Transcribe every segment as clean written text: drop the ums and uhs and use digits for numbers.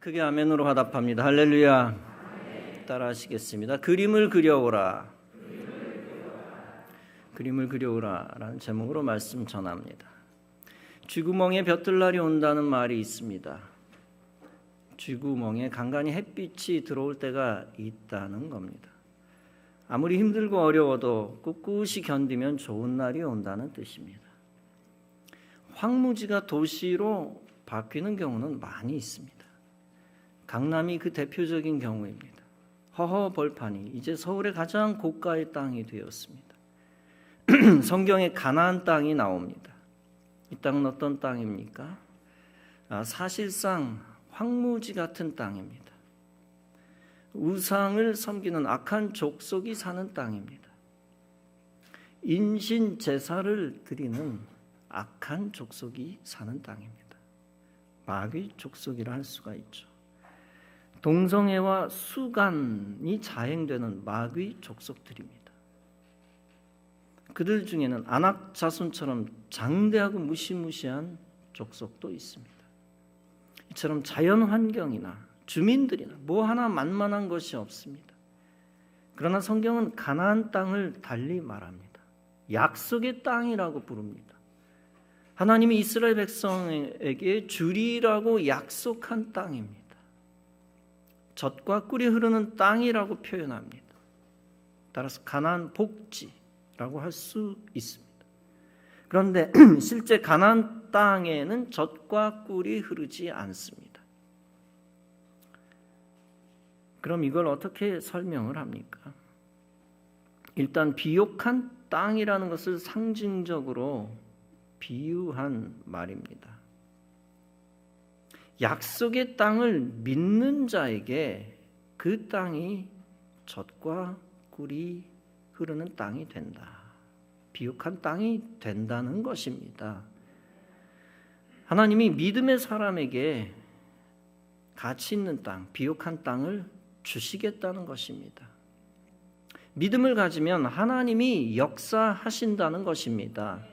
크게 아멘으로 화답합니다. 할렐루야. 따라 하시겠습니다. 그림을 그려오라. 그림을 그려오라 라는 제목으로 말씀 전합니다. 쥐구멍에 볕들날이 온다는 말이 있습니다. 쥐구멍에 간간히 햇빛이 들어올 때가 있다는 겁니다. 아무리 힘들고 어려워도 꿋꿋이 견디면 좋은 날이 온다는 뜻입니다. 황무지가 도시로 바뀌는 경우는 많이 있습니다. 강남이 그 대표적인 경우입니다. 허허벌판이 이제 서울의 가장 고가의 땅이 되었습니다. 성경에 가나안 땅이 나옵니다. 이 땅은 어떤 땅입니까? 사실상 황무지 같은 땅입니다. 우상을 섬기는 악한 족속이 사는 땅입니다. 인신 제사를 드리는 악한 족속이 사는 땅입니다. 마귀 족속이라 할 수가 있죠. 동성애와 수간이 자행되는 마귀 족속들입니다. 그들 중에는 안악 자손처럼 장대하고 무시무시한 족속도 있습니다. 이처럼 자연 환경이나 주민들이나 뭐 하나 만만한 것이 없습니다. 그러나 성경은 가나안 땅을 달리 말합니다. 약속의 땅이라고 부릅니다. 하나님이 이스라엘 백성에게 주리라고 약속한 땅입니다. 젖과 꿀이 흐르는 땅이라고 표현합니다. 따라서 가나안 복지라고 할 수 있습니다. 그런데 실제 가나안 땅에는 젖과 꿀이 흐르지 않습니다. 그럼 이걸 어떻게 설명을 합니까? 일단 비옥한 땅이라는 것을 상징적으로 비유한 말입니다. 약속의 땅을 믿는 자에게 그 땅이 젖과 꿀이 흐르는 땅이 된다. 비옥한 땅이 된다는 것입니다. 하나님이 믿음의 사람에게 가치 있는 땅, 비옥한 땅을 주시겠다는 것입니다. 믿음을 가지면 하나님이 역사하신다는 것입니다.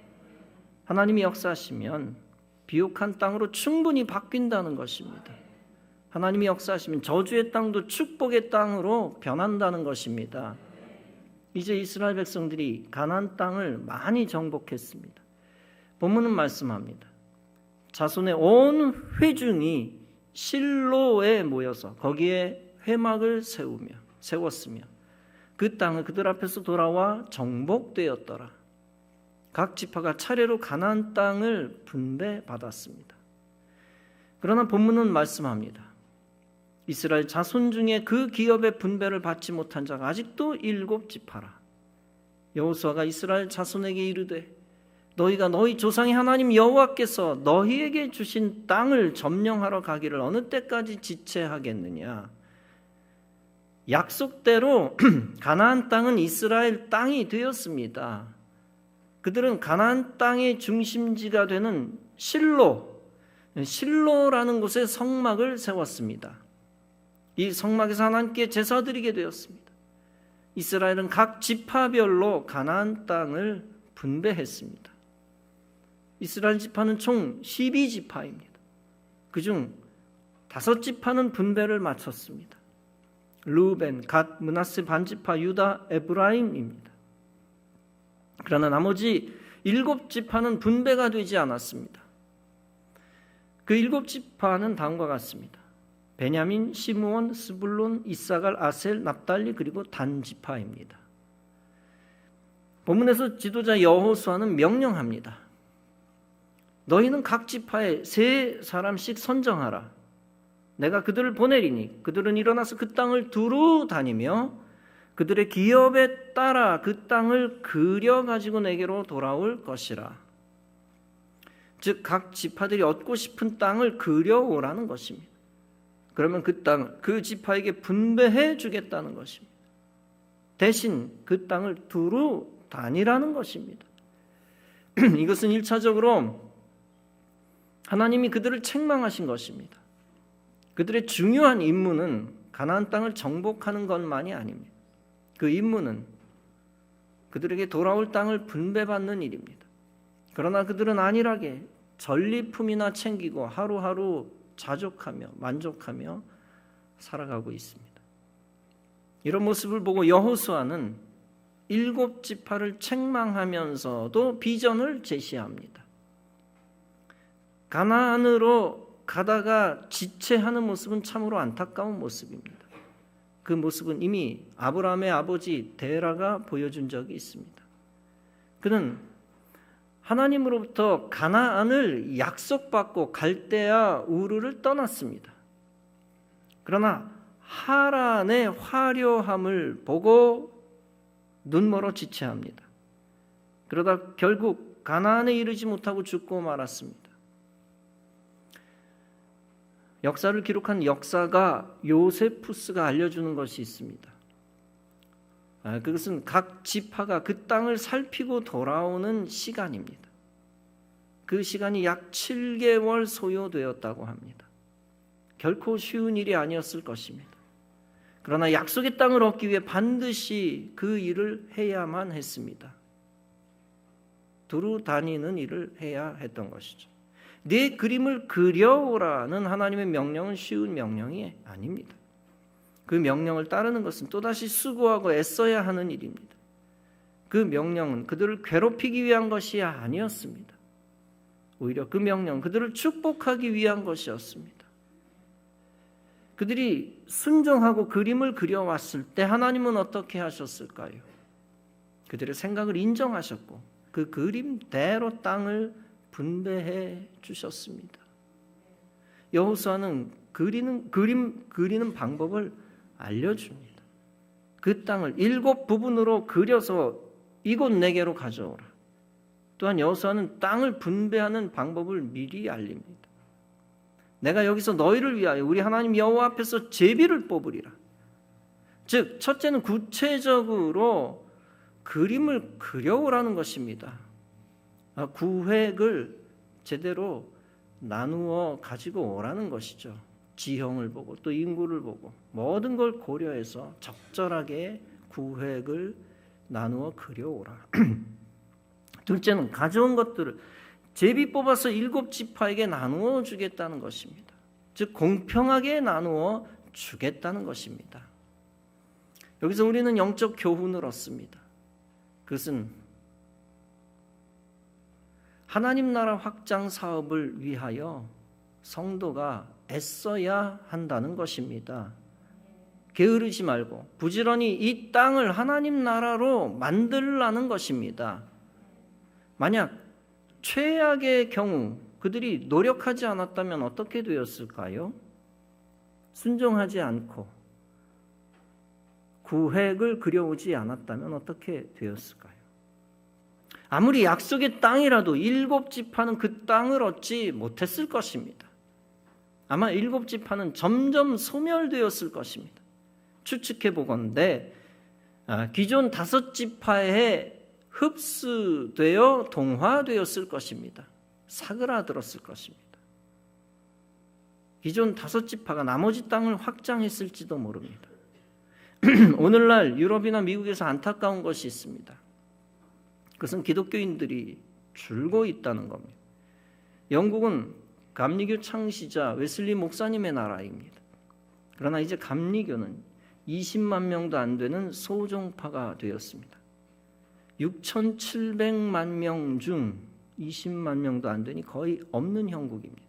하나님이 역사하시면 비옥한 땅으로 충분히 바뀐다는 것입니다. 하나님이 역사하시면 저주의 땅도 축복의 땅으로 변한다는 것입니다. 이제 이스라엘 백성들이 가나안 땅을 많이 정복했습니다. 본문은 말씀합니다. 자손의 온 회중이 실로에 모여서 거기에 회막을 세웠으며 그 땅은 그들 앞에서 돌아와 정복되었더라. 각 지파가 차례로 가나안 땅을 분배받았습니다. 그러나 본문은 말씀합니다. 이스라엘 자손 중에 그 기업의 분배를 받지 못한 자가 아직도 7지파라. 여호수아가 이스라엘 자손에게 이르되 너희가 너희 조상의 하나님 여호와께서 너희에게 주신 땅을 점령하러 가기를 어느 때까지 지체하겠느냐. 약속대로 가나안 땅은 이스라엘 땅이 되었습니다. 그들은 가나안 땅의 중심지가 되는 실로라는 곳에 성막을 세웠습니다. 이 성막에서 하나님께 제사드리게 되었습니다. 이스라엘은 각 지파별로 가나안 땅을 분배했습니다. 이스라엘 지파는 총 12지파입니다. 그중 5지파는 분배를 마쳤습니다. 르우벤, 갓, 므낫세 반지파, 유다, 에브라임입니다. 그러나 나머지 7지파는 분배가 되지 않았습니다. 그 7지파는 다음과 같습니다. 베냐민, 시므온, 스불론, 이사갈, 아셀, 납달리 그리고 단 지파입니다. 본문에서 지도자 여호수아는 명령합니다. 너희는 각 지파에 3사람씩 선정하라. 내가 그들을 보내리니 그들은 일어나서 그 땅을 두루 다니며 그들의 기업에 따라 그 땅을 그려가지고 내게로 돌아올 것이라. 즉 각 지파들이 얻고 싶은 땅을 그려오라는 것입니다. 그러면 그 땅을 그 지파에게 분배해 주겠다는 것입니다. 대신 그 땅을 두루 다니라는 것입니다. 이것은 1차적으로 하나님이 그들을 책망하신 것입니다. 그들의 중요한 임무는 가나안 땅을 정복하는 것만이 아닙니다. 그 임무는 그들에게 돌아올 땅을 분배받는 일입니다. 그러나 그들은 안일하게 전리품이나 챙기고 하루하루 자족하며 만족하며 살아가고 있습니다. 이런 모습을 보고 여호수아는 7지파를 책망하면서도 비전을 제시합니다. 가나안으로 가다가 지체하는 모습은 참으로 안타까운 모습입니다. 그 모습은 이미 아브라함의 아버지 데라가 보여준 적이 있습니다. 그는 하나님으로부터 가나안을 약속받고 갈대아 우르를 떠났습니다. 그러나 하란의 화려함을 보고 눈멀어 지체합니다. 그러다 결국 가나안에 이르지 못하고 죽고 말았습니다. 역사를 기록한 역사가 요세푸스가 알려주는 것이 있습니다. 그것은 각 지파가 그 땅을 살피고 돌아오는 시간입니다. 그 시간이 약 7개월 소요되었다고 합니다. 결코 쉬운 일이 아니었을 것입니다. 그러나 약속의 땅을 얻기 위해 반드시 그 일을 해야만 했습니다. 두루 다니는 일을 해야 했던 것이죠. 네 그림을 그려오라는 하나님의 명령은 쉬운 명령이 아닙니다. 그 명령을 따르는 것은 또다시 수고하고 애써야 하는 일입니다. 그 명령은 그들을 괴롭히기 위한 것이 아니었습니다. 오히려 그 명령은 그들을 축복하기 위한 것이었습니다. 그들이 순종하고 그림을 그려왔을 때 하나님은 어떻게 하셨을까요? 그들의 생각을 인정하셨고 그 그림대로 땅을 분배해 주셨습니다. 여호수아는 그리는 방법을 알려줍니다. 그 땅을 7 부분으로 그려서 이곳 내게로 가져오라. 또한 여호수아는 땅을 분배하는 방법을 미리 알립니다. 내가 여기서 너희를 위하여 우리 하나님 여호와 앞에서 제비를 뽑으리라. 즉 첫째는 구체적으로 그림을 그려오라는 것입니다. 구획을 제대로 나누어 가지고 오라는 것이죠. 지형을 보고 또 인구를 보고 모든 걸 고려해서 적절하게 구획을 나누어 그려오라. 둘째는 가져온 것들을 제비 뽑아서 7지파에게 나누어 주겠다는 것입니다. 즉 공평하게 나누어 주겠다는 것입니다. 여기서 우리는 영적 교훈을 얻습니다. 그것은 하나님 나라 확장 사업을 위하여 성도가 애써야 한다는 것입니다. 게으르지 말고 부지런히 이 땅을 하나님 나라로 만들라는 것입니다. 만약 최악의 경우 그들이 노력하지 않았다면 어떻게 되었을까요? 순종하지 않고 구획을 그려오지 않았다면 어떻게 되었을까요? 아무리 약속의 땅이라도 7지파는 그 땅을 얻지 못했을 것입니다. 아마 7지파는 점점 소멸되었을 것입니다. 추측해 보건대 기존 5지파에 흡수되어 동화되었을 것입니다. 사그라들었을 것입니다. 기존 5지파가 나머지 땅을 확장했을지도 모릅니다. 오늘날 유럽이나 미국에서 안타까운 것이 있습니다. 그것은 기독교인들이 줄고 있다는 겁니다. 영국은 감리교 창시자 웨슬리 목사님의 나라입니다. 그러나 이제 감리교는 20만 명도 안 되는 소종파가 되었습니다. 6,700만 명 중 20만 명도 안 되니 거의 없는 형국입니다.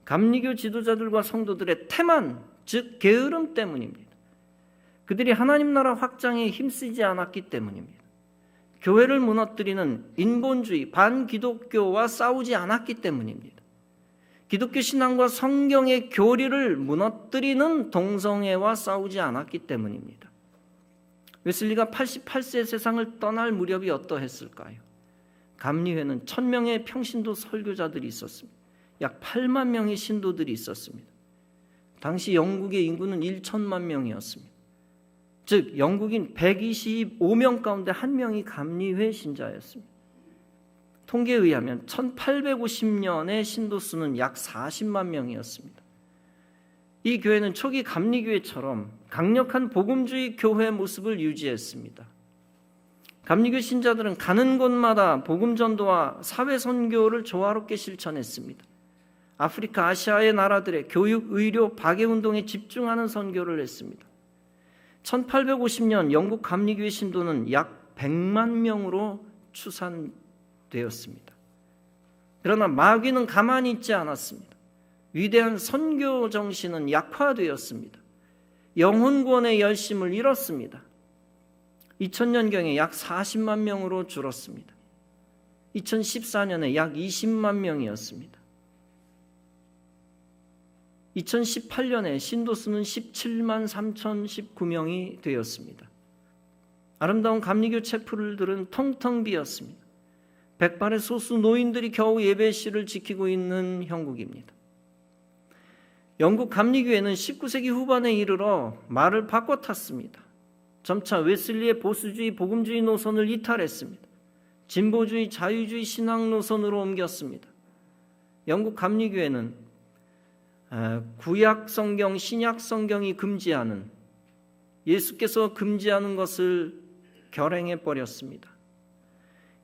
감리교 지도자들과 성도들의 태만, 즉 게으름 때문입니다. 그들이 하나님 나라 확장에 힘쓰지 않았기 때문입니다. 교회를 무너뜨리는 인본주의, 반기독교와 싸우지 않았기 때문입니다. 기독교 신앙과 성경의 교리를 무너뜨리는 동성애와 싸우지 않았기 때문입니다. 웨슬리가 88세 세상을 떠날 무렵이 어떠했을까요? 감리회는 1000명의 평신도 설교자들이 있었습니다. 약 8만 명의 신도들이 있었습니다. 당시 영국의 인구는 1천만 명이었습니다. 즉 영국인 125명 가운데 1명이 감리회 신자였습니다. 통계에 의하면 1850년의 신도 수는 약 40만 명이었습니다. 이 교회는 초기 감리교회처럼 강력한 복음주의 교회 모습을 유지했습니다. 감리교 신자들은 가는 곳마다 복음 전도와 사회 선교를 조화롭게 실천했습니다. 아프리카, 아시아의 나라들의 교육, 의료, 박애운동에 집중하는 선교를 했습니다. 1850년 영국 감리교회 신도는 약 100만 명으로 추산되었습니다. 그러나 마귀는 가만히 있지 않았습니다. 위대한 선교 정신은 약화되었습니다. 영혼구원의 열심을 잃었습니다. 2000년경에 약 40만 명으로 줄었습니다. 2014년에 약 20만 명이었습니다. 2018년에 신도수는 17만 3019명이 되었습니다. 아름다운 감리교 채플들은 텅텅 비었습니다. 백발의 소수 노인들이 겨우 예배실을 지키고 있는 형국입니다. 영국 감리교회는 19세기 후반에 이르러 말을 바꿔 탔습니다. 점차 웨슬리의 보수주의, 복음주의 노선을 이탈했습니다. 진보주의, 자유주의 신앙 노선으로 옮겼습니다. 영국 감리교회는 구약 성경, 신약 성경이 금지하는, 예수께서 금지하는 것을 결행해 버렸습니다.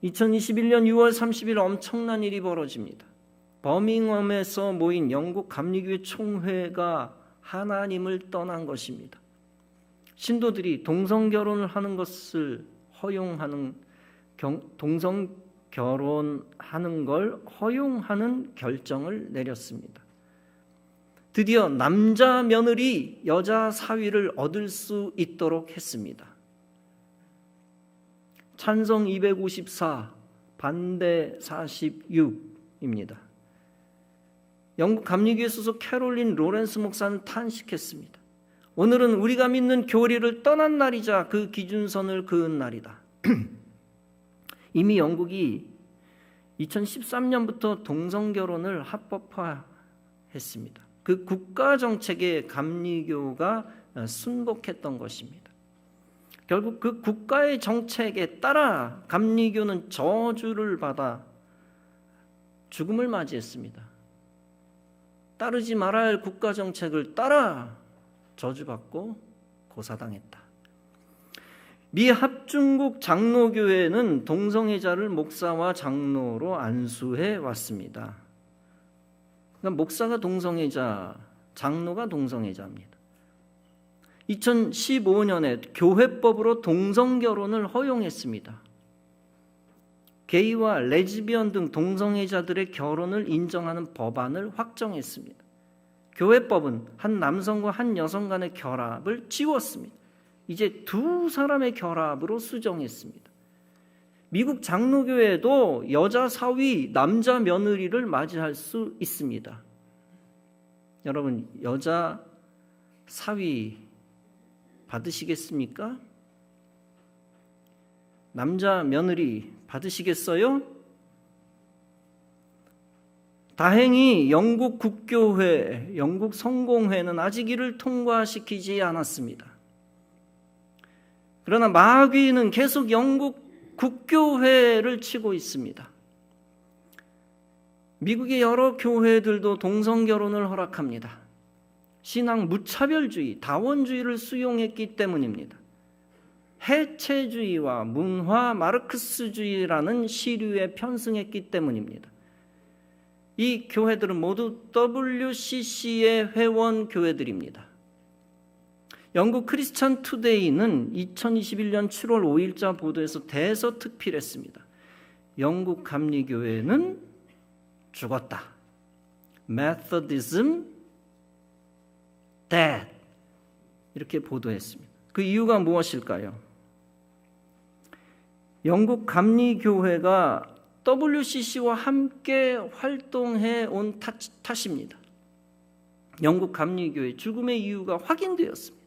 2021년 6월 30일 엄청난 일이 벌어집니다. 버밍엄에서 모인 영국 감리교회 총회가 하나님을 떠난 것입니다. 신도들이 동성결혼을 하는 것을 허용하는, 동성결혼하는 걸 허용하는 결정을 내렸습니다. 드디어 남자 며느리 여자 사위를 얻을 수 있도록 했습니다. 찬성 254, 반대 46입니다. 영국 감리교회 소속 캐롤린 로렌스 목사는 탄식했습니다. 오늘은 우리가 믿는 교리를 떠난 날이자 그 기준선을 그은 날이다. 이미 영국이 2013년부터 동성결혼을 합법화했습니다. 그 국가 정책에 감리교가 순복했던 것입니다. 결국 그 국가의 정책에 따라 감리교는 저주를 받아 죽음을 맞이했습니다. 따르지 말아야 할 국가 정책을 따라 저주받고 고사당했다. 미 합중국 장로교회는 동성애자를 목사와 장로로 안수해 왔습니다. 그러니까 목사가 동성애자, 장로가 동성애자입니다. 2015년에 교회법으로 동성결혼을 허용했습니다. 게이와 레즈비언 등 동성애자들의 결혼을 인정하는 법안을 확정했습니다. 교회법은 한 남성과 한 여성 간의 결합을 지웠습니다. 이제 두 사람의 결합으로 수정했습니다. 미국 장로교회도 여자 사위, 남자 며느리를 맞이할 수 있습니다. 여러분, 여자 사위 받으시겠습니까? 남자 며느리 받으시겠어요? 다행히 영국 국교회, 영국 성공회는 아직 이를 통과시키지 않았습니다. 그러나 마귀는 계속 영국 국교회를 치고 있습니다. 미국의 여러 교회들도 동성결혼을 허락합니다. 신앙 무차별주의, 다원주의를 수용했기 때문입니다. 해체주의와 문화 마르크스주의라는 시류에 편승했기 때문입니다. 이 교회들은 모두 WCC의 회원 교회들입니다. 영국 크리스찬 투데이는 2021년 7월 5일자 보도에서 대서특필했습니다. 영국 감리교회는 죽었다. Methodism dead. 이렇게 보도했습니다. 그 이유가 무엇일까요? 영국 감리교회가 WCC와 함께 활동해 온 탓입니다. 영국 감리교회 죽음의 이유가 확인되었습니다.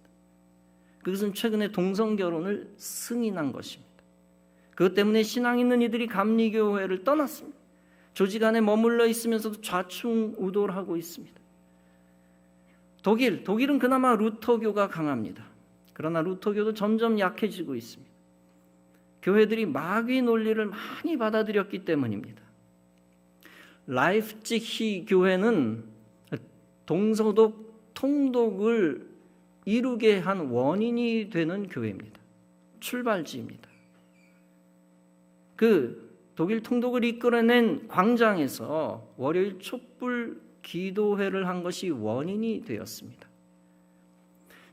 그것은 최근에 동성결혼을 승인한 것입니다. 그것 때문에 신앙 있는 이들이 감리교회를 떠났습니다. 조직 안에 머물러 있으면서도 좌충우돌 하고 있습니다. 독일은 그나마 루터교가 강합니다. 그러나 루터교도 점점 약해지고 있습니다. 교회들이 마귀 논리를 많이 받아들였기 때문입니다. 라이프치히 교회는 동서독 통독을 이루게 한 원인이 되는 교회입니다. 출발지입니다. 그 독일 통독을 이끌어낸 광장에서 월요일 촛불 기도회를 한 것이 원인이 되었습니다.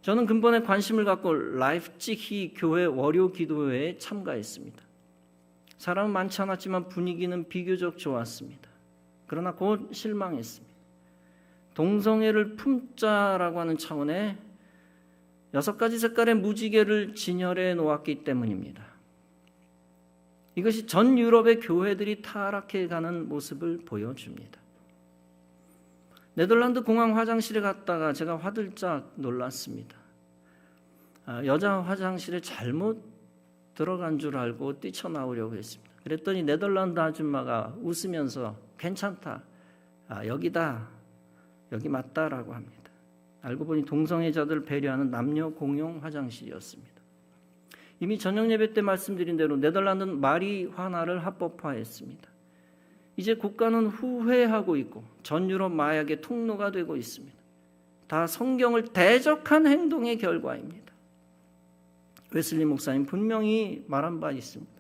저는 근본에 관심을 갖고 라이프치히 교회 월요 기도회에 참가했습니다. 사람은 많지 않았지만 분위기는 비교적 좋았습니다. 그러나 곧 실망했습니다. 동성애를 품자라고 하는 차원에 6가지 색깔의 무지개를 진열해 놓았기 때문입니다. 이것이 전 유럽의 교회들이 타락해 가는 모습을 보여줍니다. 네덜란드 공항 화장실에 갔다가 제가 화들짝 놀랐습니다. 여자 화장실에 잘못 들어간 줄 알고 뛰쳐나오려고 했습니다. 그랬더니 네덜란드 아줌마가 웃으면서 괜찮다, 여기다, 여기 맞다라고 합니다. 알고 보니 동성애자들 배려하는 남녀 공용 화장실이었습니다. 이미 저녁 예배 때 말씀드린 대로 네덜란드는 마리화나를 합법화했습니다. 이제 국가는 후회하고 있고 전 유럽 마약의 통로가 되고 있습니다. 다 성경을 대적한 행동의 결과입니다. 웨슬리 목사님 분명히 말한 바 있습니다.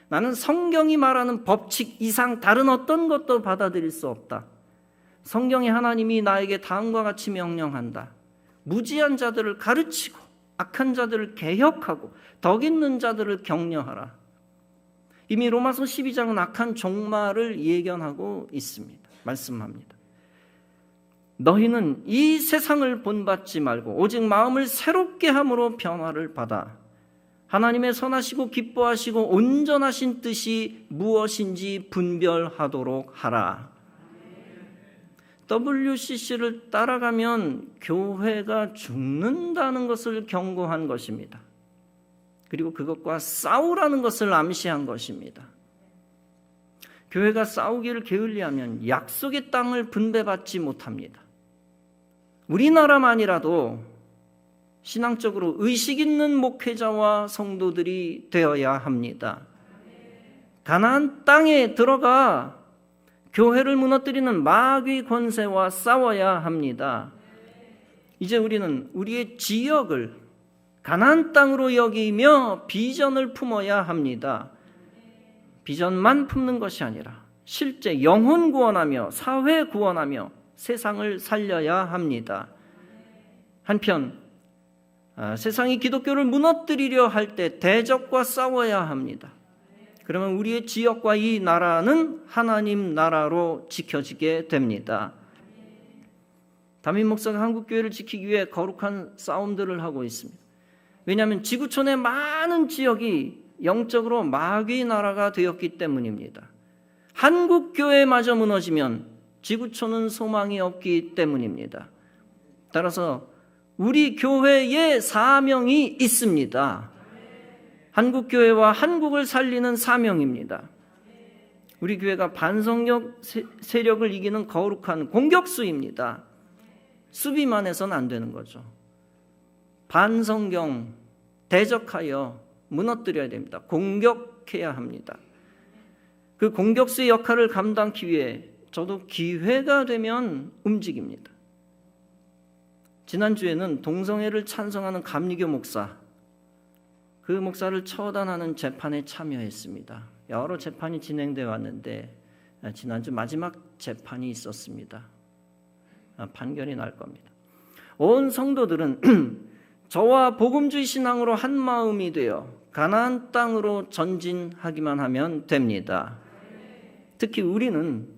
나는 성경이 말하는 법칙 이상 다른 어떤 것도 받아들일 수 없다. 성경의 하나님이 나에게 다음과 같이 명령한다. 무지한 자들을 가르치고 악한 자들을 개혁하고 덕 있는 자들을 격려하라. 이미 로마서 12장은 악한 종말을 예견하고 있습니다. 말씀합니다. 너희는 이 세상을 본받지 말고 오직 마음을 새롭게 함으로 변화를 받아 하나님의 선하시고 기뻐하시고 온전하신 뜻이 무엇인지 분별하도록 하라. WCC를 따라가면 교회가 죽는다는 것을 경고한 것입니다. 그리고 그것과 싸우라는 것을 암시한 것입니다. 교회가 싸우기를 게을리하면 약속의 땅을 분배받지 못합니다. 우리나라만이라도 신앙적으로 의식 있는 목회자와 성도들이 되어야 합니다. 가나안 땅에 들어가 교회를 무너뜨리는 마귀 권세와 싸워야 합니다. 이제 우리는 우리의 지역을 가나안 땅으로 여기며 비전을 품어야 합니다. 비전만 품는 것이 아니라 실제 영혼 구원하며 사회 구원하며 세상을 살려야 합니다. 한편 세상이 기독교를 무너뜨리려 할 때 대적과 싸워야 합니다. 그러면 우리의 지역과 이 나라는 하나님 나라로 지켜지게 됩니다. 담임 목사가 한국교회를 지키기 위해 거룩한 싸움들을 하고 있습니다. 왜냐하면 지구촌의 많은 지역이 영적으로 마귀 나라가 되었기 때문입니다. 한국교회마저 무너지면 지구촌은 소망이 없기 때문입니다. 따라서 우리 교회에 사명이 있습니다. 한국교회와 한국을 살리는 사명입니다. 우리 교회가 반성적 세력을 이기는 거룩한 공격수입니다. 수비만 해서는 안 되는 거죠. 반성경 대적하여 무너뜨려야 됩니다. 공격해야 합니다. 그 공격수의 역할을 감당하기 위해 저도 기회가 되면 움직입니다. 지난주에는 동성애를 찬성하는 감리교 목사, 그 목사를 처단하는 재판에 참여했습니다. 여러 재판이 진행되어 왔는데 지난주 마지막 재판이 있었습니다. 판결이 날 겁니다. 온 성도들은 저와 복음주의 신앙으로 한 마음이 되어 가나안 땅으로 전진하기만 하면 됩니다. 특히 우리는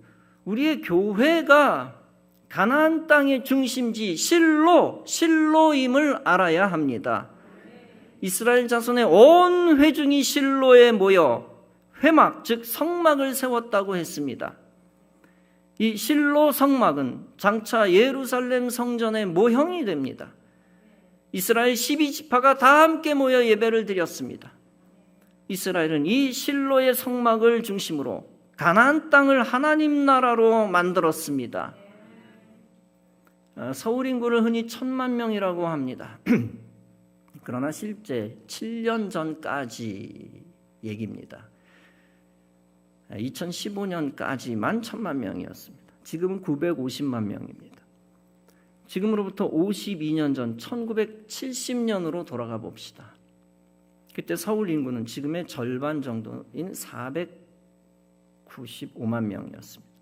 우리의 교회가 가나안 땅의 중심지 실로임을 알아야 합니다. 이스라엘 자손의 온 회중이 실로에 모여 회막 즉 성막을 세웠다고 했습니다. 이 실로 성막은 장차 예루살렘 성전의 모형이 됩니다. 이스라엘 12지파가 다 함께 모여 예배를 드렸습니다. 이스라엘은 이 실로의 성막을 중심으로 가나안 땅을 하나님 나라로 만들었습니다. 서울 인구를 흔히 1,000만 명이라고 합니다. 그러나 실제 7년 전까지 얘기입니다. 2015년까지만 1,000만 명이었습니다. 지금은 950만 명입니다. 지금으로부터 52년 전 1970년으로 돌아가 봅시다. 그때 서울 인구는 지금의 절반 정도인 495만 명이었습니다.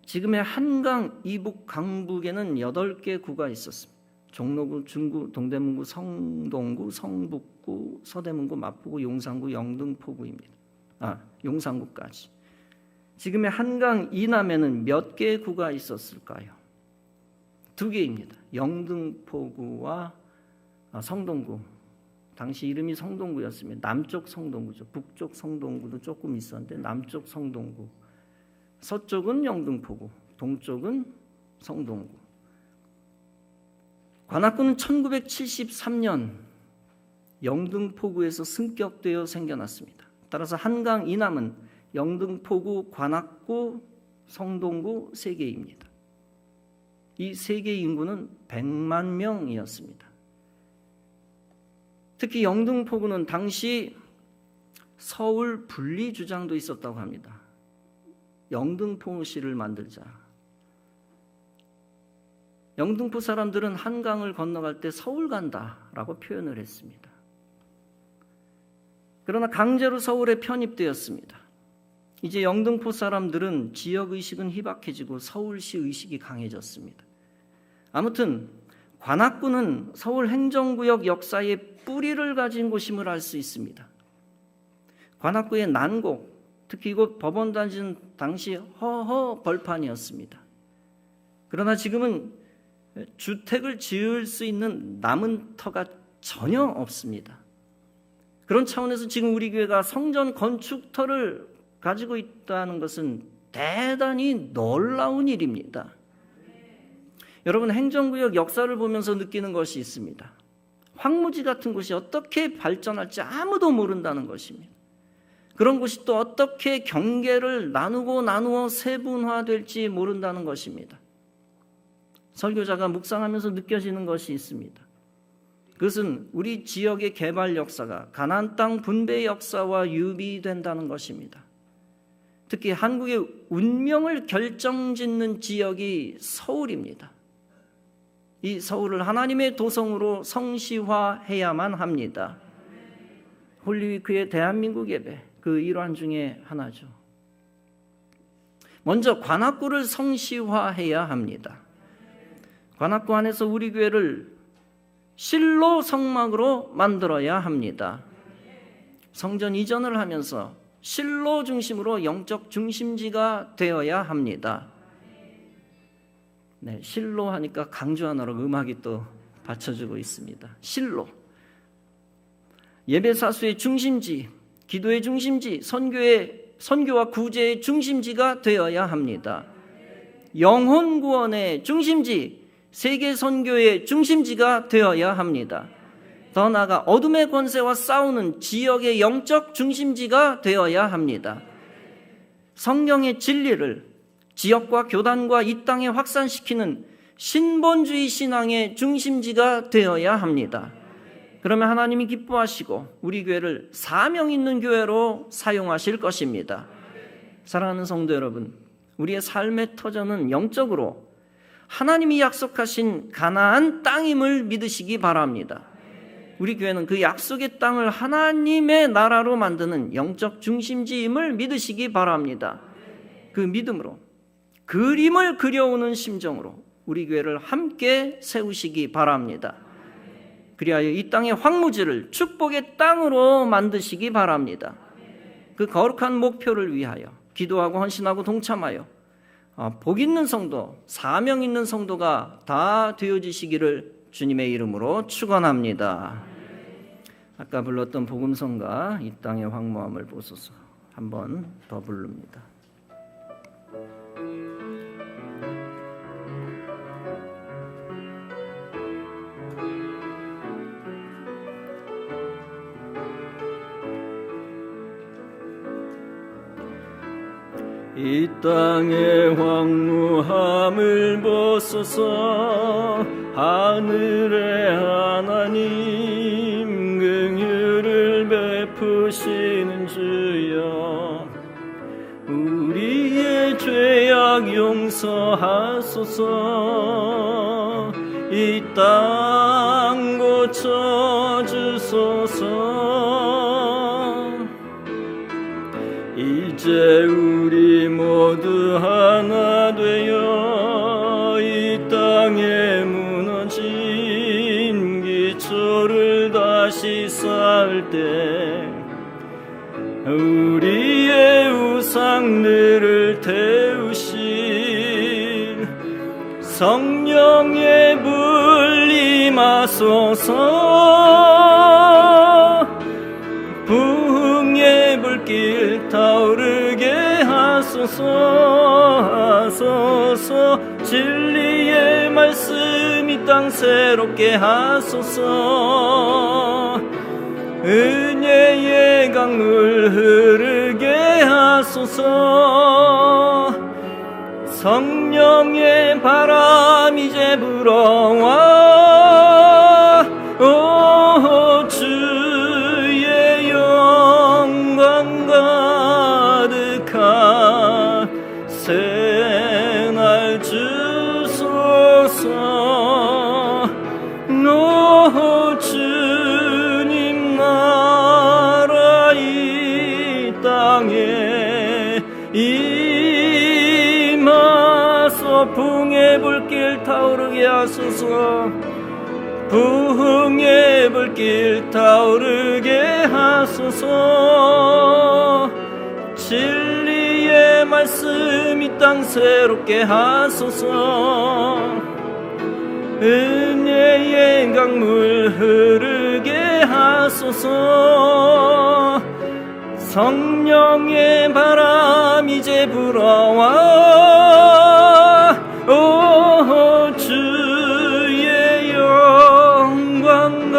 지금의 한강 이북 강북에는 8개 구가 있었습니다. 종로구, 중구, 동대문구, 성동구, 성북구, 서대문구, 마포구, 용산구, 영등포구입니다. 용산구까지. 지금의 한강 이남에는 몇 개의 구가 있었을까요? 2개입니다. 영등포구와 성동구. 당시 이름이 성동구였습니다. 남쪽 성동구죠. 북쪽 성동구도 조금 있었는데 남쪽 성동구. 서쪽은 영등포구, 동쪽은 성동구. 관악구는 1973년 영등포구에서 승격되어 생겨났습니다. 따라서 한강 이남은 영등포구, 관악구, 성동구 3개입니다. 이 3개의 인구는 100만 명이었습니다. 특히 영등포구는 당시 서울 분리 주장도 있었다고 합니다. 영등포시를 만들자. 영등포 사람들은 한강을 건너갈 때 서울 간다라고 표현을 했습니다. 그러나 강제로 서울에 편입되었습니다. 이제 영등포 사람들은 지역의식은 희박해지고 서울시 의식이 강해졌습니다. 아무튼 관악구는 서울 행정구역 역사의 뿌리를 가진 곳임을 알 수 있습니다. 관악구의 난곡, 특히 이곳 법원단지는 당시 허허 벌판이었습니다. 그러나 지금은 주택을 지을 수 있는 남은 터가 전혀 없습니다. 그런 차원에서 지금 우리 교회가 성전 건축터를 가지고 있다는 것은 대단히 놀라운 일입니다. 여러분, 행정구역 역사를 보면서 느끼는 것이 있습니다. 황무지 같은 곳이 어떻게 발전할지 아무도 모른다는 것입니다. 그런 곳이 또 어떻게 경계를 나누어 세분화될지 모른다는 것입니다. 설교자가 묵상하면서 느껴지는 것이 있습니다. 그것은 우리 지역의 개발 역사가 가나안 땅 분배 역사와 유비된다는 것입니다. 특히 한국의 운명을 결정짓는 지역이 서울입니다. 이 서울을 하나님의 도성으로 성시화해야만 합니다. 홀리위크의 대한민국 예배 그 일환 중에 하나죠. 먼저 관악구를 성시화해야 합니다. 관악구 안에서 우리 교회를 실로 성막으로 만들어야 합니다. 성전 이전을 하면서 실로 중심으로 영적 중심지가 되어야 합니다. 네, 실로 하니까 강조하느라고 음악이 또 받쳐주고 있습니다. 실로. 예배 사수의 중심지, 기도의 중심지, 선교와 구제의 중심지가 되어야 합니다. 영혼 구원의 중심지, 세계 선교의 중심지가 되어야 합니다. 더 나아가 어둠의 권세와 싸우는 지역의 영적 중심지가 되어야 합니다. 성경의 진리를 지역과 교단과 이 땅에 확산시키는 신본주의 신앙의 중심지가 되어야 합니다. 그러면 하나님이 기뻐하시고 우리 교회를 사명 있는 교회로 사용하실 것입니다. 사랑하는 성도 여러분, 우리의 삶의 터전은 영적으로 하나님이 약속하신 가나안 땅임을 믿으시기 바랍니다. 우리 교회는 그 약속의 땅을 하나님의 나라로 만드는 영적 중심지임을 믿으시기 바랍니다. 그 믿음으로 그림을 그려오는 심정으로 우리 교회를 함께 세우시기 바랍니다. 그리하여 이 땅의 황무지를 축복의 땅으로 만드시기 바랍니다. 그 거룩한 목표를 위하여 기도하고 헌신하고 동참하여 복 있는 성도, 사명 있는 성도가 다 되어지시기를 주님의 이름으로 축원합니다. 아까 불렀던 복음성가 이 땅의 황무함을 보소서 한 번 더 부릅니다. 이 땅의 황무함을 보소서 하늘의 하나님 긍휼을 베푸시는 주여 우리의 죄악 용서하소서 이 땅 고쳐주소서 이제 우리 모두 하나 되어 기초를 다시 쌓을 때 우리의 우상들을 태우신 성령의 불 임하소서. 부흥의 불길 타오르게 하소서. 진리의 말씀 이 땅 새롭게 하소서. 은혜의 강물 흐르게 하소서. 성령의 바람 이제 불어와 주의 영광 가득한 새날 주소서. 주님 나라 이 땅에 임하소. 부흥의 불길 타오르게 하소서. 부흥의 불길 타오르게 하소서. 진리의 말씀 이 땅 새롭게 하소서. 은혜의 강물 흐르게 하소서. 성령의 바람 이제 불어와 주의 영광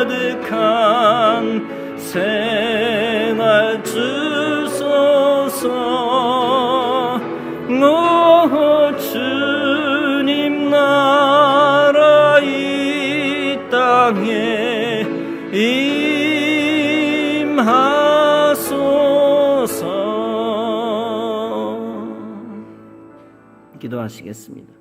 가득한 새날 주소서. 주님 나라 이 땅에 임하소서. 기도하시겠습니다.